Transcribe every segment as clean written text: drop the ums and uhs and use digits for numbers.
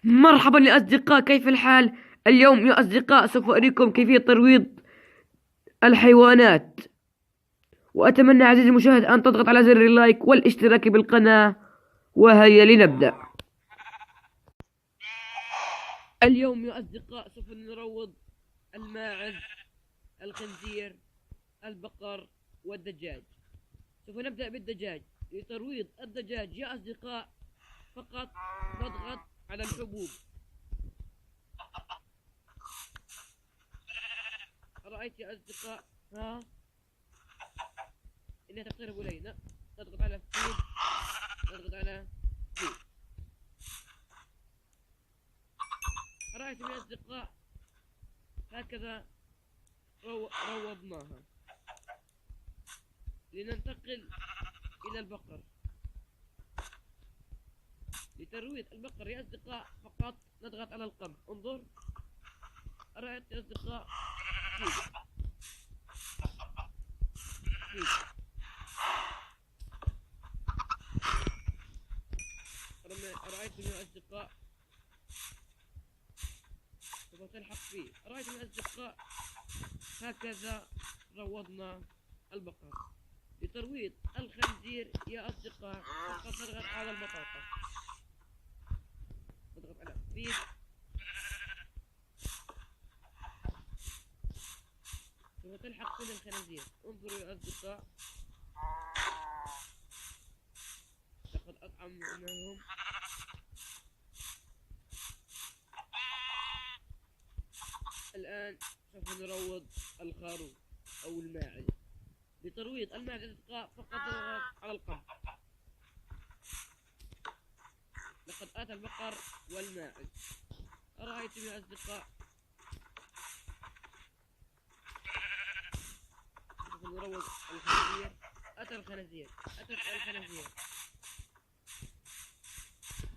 مرحبا يا أصدقاء، كيف الحال؟ اليوم يا أصدقاء سوف أريكم كيفية ترويض الحيوانات، وأتمنى عزيزي المشاهد أن تضغط على زر اللايك والاشتراك بالقناة. وهيا لنبدأ. اليوم يا أصدقاء سوف نروض الماعز، الخنزير، البقر والدجاج. سوف نبدأ بالدجاج. لترويض الدجاج يا أصدقاء فقط نضغط على الحبوب. رأيت يا أصدقاء؟ إنها تقترب إلينا. نضغط على فيد، نضغط على فيد. رأيتم يا أصدقاء؟ هكذا روضناها. لننتقل إلى البقر. لترويض البقر يا أصدقاء فقط نضغط على القمح. انظر، رأيت يا أصدقاء؟ فيد. رأيتم يا أصدقاء؟ سوف تلحق فيه. رأيتم يا أصدقاء؟ هكذا روضنا البقر. لترويض الخنزير يا أصدقاء فقط نضغط على البطاطا. نضغط على فيد. سوف تلحق كل الخنازير. انظروا يا أصدقاء، لقد أطعمناهم. الآن سوف نروض الخروف أو الماعز. لترويض الماعز يا أصدقاء فقط نضغط على القمح. لقد آتى البقر والماعز. أرأيتم يا أصدقاء؟ سوف نروض الخنازير. أتى الخنازير.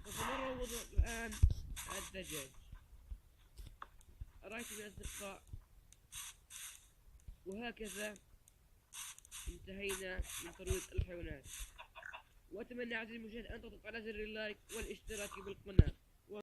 سوف نروض الآن الدجاج. أرأيتم يا أصدقاء؟ وهكذا انتهينا من ترويض الحيوانات. وأتمنى عزيزي المشاهد أن تضغط على زر اللايك والاشتراك بالقناة.